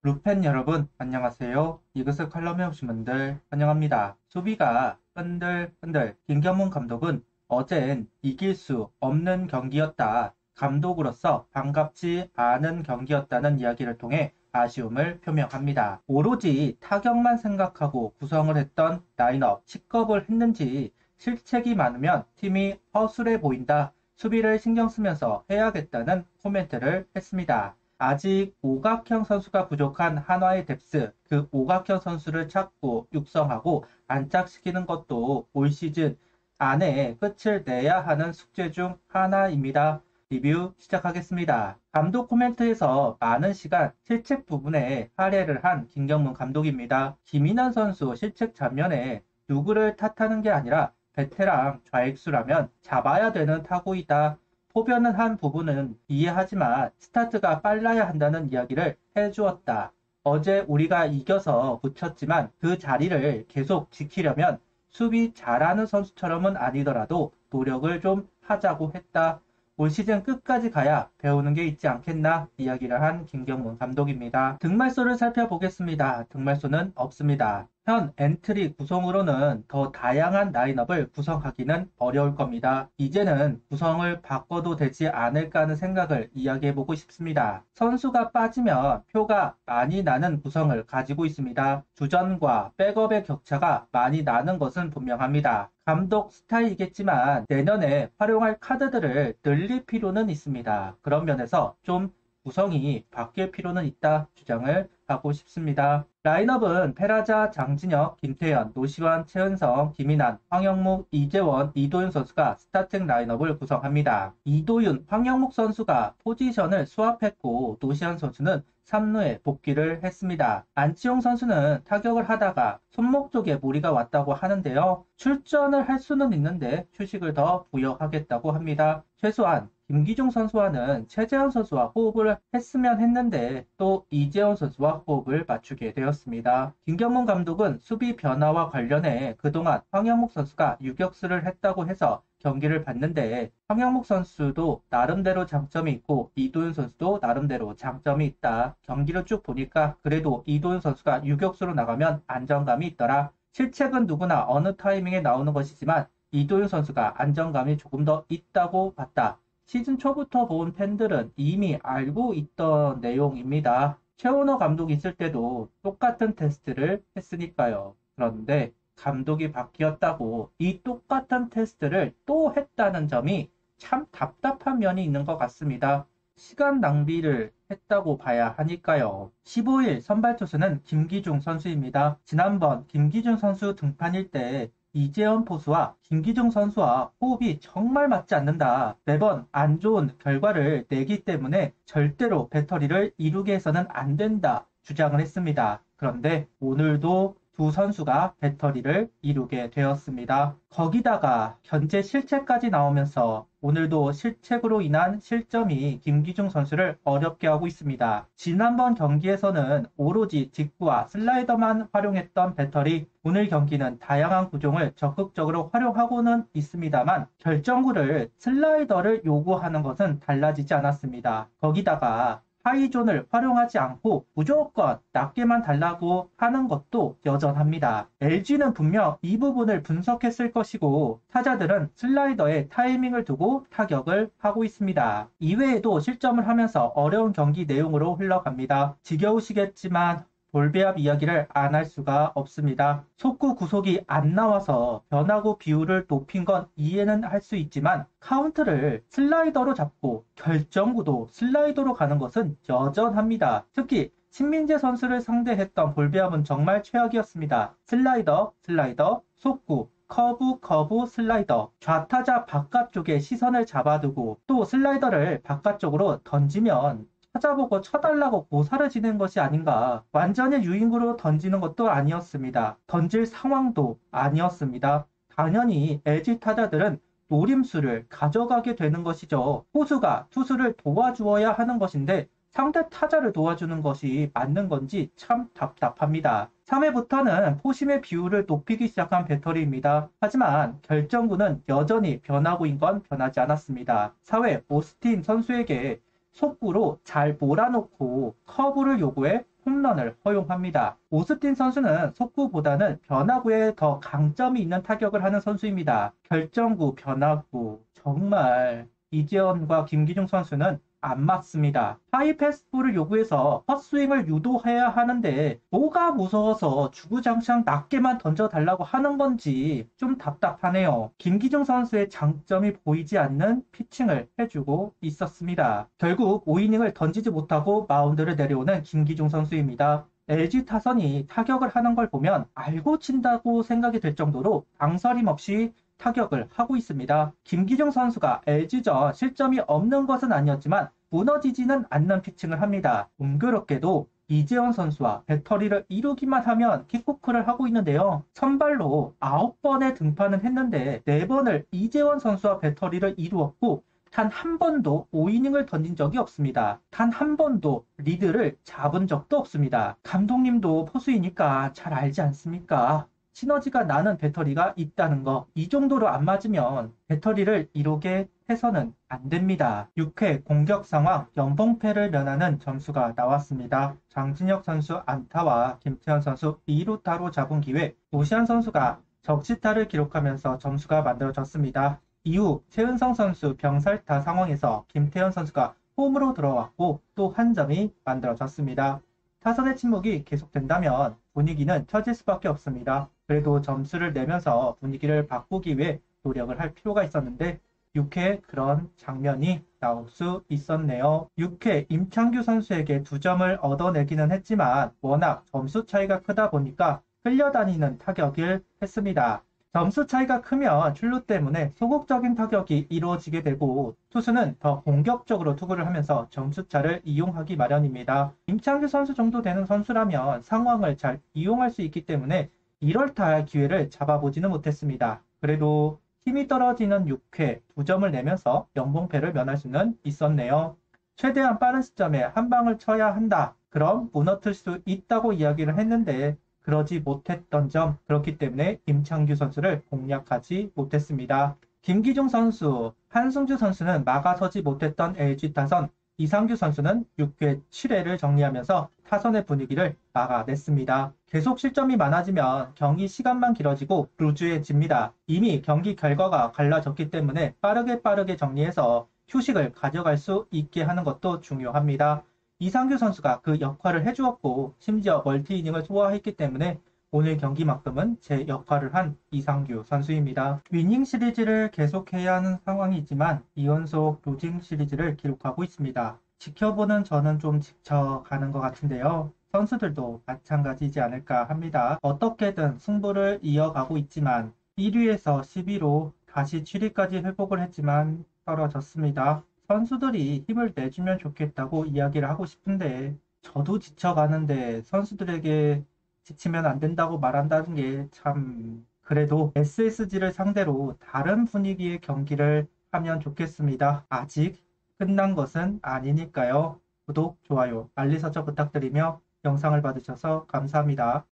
루펜 여러분 안녕하세요. 이것을 칼럼에 오신 분들 환영합니다. 수비가 흔들흔들. 김경문 감독은 어젠 이길 수 없는 경기였다. 감독으로서 반갑지 않은 경기였다는 이야기를 통해 아쉬움을 표명합니다. 오로지 타격만 생각하고 구성을 했던 라인업 식겁을 했는지 실책이 많으면 팀이 허술해 보인다. 수비를 신경 쓰면서 해야겠다는 코멘트를 했습니다. 아직 오각형 선수가 부족한 한화의 뎁스, 그 오각형 선수를 찾고 육성하고 안착시키는 것도 올 시즌 안에 끝을 내야 하는 숙제 중 하나입니다. 리뷰 시작하겠습니다. 감독 코멘트에서 많은 시간 실책 부분에 할애를 한 김경문 감독입니다. 김인환 선수 실책 장면에 누구를 탓하는 게 아니라 베테랑 좌익수라면 잡아야 되는 타구이다. 포변은 한 부분은 이해하지만 스타트가 빨라야 한다는 이야기를 해주었다. 어제 우리가 이겨서 붙였지만 그 자리를 계속 지키려면 수비 잘하는 선수처럼은 아니더라도 노력을 좀 하자고 했다. 올 시즌 끝까지 가야 배우는 게 있지 않겠나 이야기를 한 김경문 감독입니다. 등말소를 살펴보겠습니다. 등말소는 없습니다. 현 엔트리 구성으로는 더 다양한 라인업을 구성하기는 어려울 겁니다. 이제는 구성을 바꿔도 되지 않을까 하는 생각을 이야기해보고 싶습니다. 선수가 빠지면 표가 많이 나는 구성을 가지고 있습니다. 주전과 백업의 격차가 많이 나는 것은 분명합니다. 감독 스타일이겠지만 내년에 활용할 카드들을 늘릴 필요는 있습니다. 그런 면에서 좀 구성이 바뀔 필요는 있다 주장을 하고 싶습니다. 라인업은 페라자, 장진혁, 김태현, 노시환, 최은성, 김인환, 황영묵, 이재원, 이도윤 선수가 스타팅 라인업을 구성합니다. 이도윤, 황영묵 선수가 포지션을 스왑했고 노시환 선수는 3루에 복귀를 했습니다. 안치홍 선수는 타격을 하다가 손목 쪽에 무리가 왔다고 하는데요. 출전을 할 수는 있는데 휴식을 더 부여하겠다고 합니다. 최소한 김기중 선수와는 최재현 선수와 호흡을 했으면 했는데 또 이재원 선수와 호흡을 맞추게 되었습니다. 김경문 감독은 수비 변화와 관련해 그동안 황영묵 선수가 유격수를 했다고 해서 경기를 봤는데 황영묵 선수도 나름대로 장점이 있고 이도윤 선수도 나름대로 장점이 있다. 경기를 쭉 보니까 그래도 이도윤 선수가 유격수로 나가면 안정감이 있더라. 실책은 누구나 어느 타이밍에 나오는 것이지만 이도윤 선수가 안정감이 조금 더 있다고 봤다. 시즌 초부터 본 팬들은 이미 알고 있던 내용입니다. 최원호 감독이 있을 때도 똑같은 테스트를 했으니까요. 그런데 감독이 바뀌었다고 이 똑같은 테스트를 또 했다는 점이 참 답답한 면이 있는 것 같습니다. 시간 낭비를 했다고 봐야 하니까요. 15일 선발 투수는 김기중 선수입니다. 지난번 김기중 선수 등판일 때 이재현 포수와 김기중 선수와 호흡이 정말 맞지 않는다. 매번 안 좋은 결과를 내기 때문에 절대로 배터리를 이루게 해서는 안 된다. 주장을 했습니다. 그런데 오늘도 두 선수가 배터리를 이루게 되었습니다. 거기다가 현재 실책까지 나오면서 오늘도 실책으로 인한 실점이 김기중 선수를 어렵게 하고 있습니다. 지난번 경기에서는 오로지 직구와 슬라이더만 활용했던 배터리, 오늘 경기는 다양한 구종을 적극적으로 활용하고는 있습니다만 결정구를 슬라이더를 요구하는 것은 달라지지 않았습니다. 거기다가 하이존을 활용하지 않고 무조건 낮게만 달라고 하는 것도 여전합니다. LG는 분명 이 부분을 분석했을 것이고 타자들은 슬라이더에 타이밍을 두고 타격을 하고 있습니다. 이외에도 실점을 하면서 어려운 경기 내용으로 흘러갑니다. 지겨우시겠지만 볼배합 이야기를 안 할 수가 없습니다. 속구 구속이 안 나와서 변화구 비율을 높인 건 이해는 할 수 있지만 카운트를 슬라이더로 잡고 결정구도 슬라이더로 가는 것은 여전합니다. 특히 신민재 선수를 상대했던 볼배합은 정말 최악이었습니다. 슬라이더, 속구, 커브, 슬라이더. 좌타자 바깥쪽에 시선을 잡아두고 또 슬라이더를 바깥쪽으로 던지면 찾아보고 쳐달라고 고사를 지는 것이 아닌가. 완전히 유인구로 던지는 것도 아니었습니다. 던질 상황도 아니었습니다. 당연히 LG 타자들은 노림수를 가져가게 되는 것이죠. 포수가 투수를 도와주어야 하는 것인데 상대 타자를 도와주는 것이 맞는 건지 참 답답합니다. 3회부터는 포심의 비율을 높이기 시작한 배터리입니다. 하지만 결정구는 여전히 변화구인 건 변하지 않았습니다. 4회 오스틴 선수에게 속구로 잘 몰아놓고 커브를 요구해 홈런을 허용합니다. 오스틴 선수는 속구보다는 변화구에 더 강점이 있는 타격을 하는 선수입니다. 결정구, 변화구 정말 이재원과 김기중 선수는 안 맞습니다. 하이 패스트볼을 요구해서 헛스윙을 유도해야 하는데 뭐가 무서워서 주구장창 낮게만 던져달라고 하는 건지 좀 답답하네요. 김기중 선수의 장점이 보이지 않는 피칭을 해주고 있었습니다. 결국 5이닝을 던지지 못하고 마운드를 내려오는 김기중 선수입니다. LG 타선이 타격을 하는 걸 보면 알고 친다고 생각이 들 정도로 망설임 없이 타격을 하고 있습니다. 김기중 선수가 LG전 실점이 없는 것은 아니었지만 무너지지는 않는 피칭을 합니다. 공교롭게도 이재원 선수와 배터리를 이루기만 하면 킥오프를 하고 있는데요. 선발로 9번의 등판은 했는데 4번을 이재원 선수와 배터리를 이루었고 단 한 번도 5이닝을 던진 적이 없습니다. 단 한 번도 리드를 잡은 적도 없습니다. 감독님도 포수이니까 잘 알지 않습니까? 시너지가 나는 배터리가 있다는 거. 이 정도로 안 맞으면 배터리를 이루게 해서는 안 됩니다. 6회 공격 상황 연봉패를 면하는 점수가 나왔습니다. 장진혁 선수 안타와 김태현 선수 2루타로 잡은 기회 오시안 선수가 적시타를 기록하면서 점수가 만들어졌습니다. 이후 최은성 선수 병살타 상황에서 김태현 선수가 홈으로 들어왔고 또 한 점이 만들어졌습니다. 타선의 침묵이 계속된다면 분위기는 처질 수밖에 없습니다. 그래도 점수를 내면서 분위기를 바꾸기 위해 노력을 할 필요가 있었는데 6회 그런 장면이 나올 수 있었네요. 6회 임창규 선수에게 2점을 얻어내기는 했지만 워낙 점수 차이가 크다 보니까 끌려다니는 타격을 했습니다. 점수 차이가 크면 출루 때문에 소극적인 타격이 이루어지게 되고 투수는 더 공격적으로 투구를 하면서 점수차를 이용하기 마련입니다. 임창규 선수 정도 되는 선수라면 상황을 잘 이용할 수 있기 때문에 이럴타 기회를 잡아보지는 못했습니다. 그래도 힘이 떨어지는 6회 2점을 내면서 연봉패를 면할 수는 있었네요. 최대한 빠른 시점에 한 방을 쳐야 한다. 그럼 무너뜨릴 수 있다고 이야기를 했는데 그러지 못했던 점, 그렇기 때문에 임창규 선수를 공략하지 못했습니다. 김기중 선수, 한승주 선수는 막아서지 못했던 LG 타선, 이상규 선수는 6회 7회를 정리하면서 타선의 분위기를 막아냈습니다. 계속 실점이 많아지면 경기 시간만 길어지고 루즈해집니다. 이미 경기 결과가 갈라졌기 때문에 빠르게 정리해서 휴식을 가져갈 수 있게 하는 것도 중요합니다. 이상규 선수가 그 역할을 해주었고 심지어 멀티이닝을 소화했기 때문에 오늘 경기만큼은 제 역할을 한 이상규 선수입니다. 위닝 시리즈를 계속해야 하는 상황이지만 2연속 루징 시리즈를 기록하고 있습니다. 지켜보는 저는 좀 지쳐가는 것 같은데요. 선수들도 마찬가지지 않을까 합니다. 어떻게든 승부를 이어가고 있지만 1위에서 10위로 다시 7위까지 회복을 했지만 떨어졌습니다. 선수들이 힘을 내주면 좋겠다고 이야기를 하고 싶은데 저도 지쳐가는데 선수들에게 지치면 안 된다고 말한다는 게 참 그래도 SSG를 상대로 다른 분위기의 경기를 하면 좋겠습니다. 아직 끝난 것은 아니니까요. 구독, 좋아요, 알림 설정 부탁드리며 영상을 봐주셔서 감사합니다.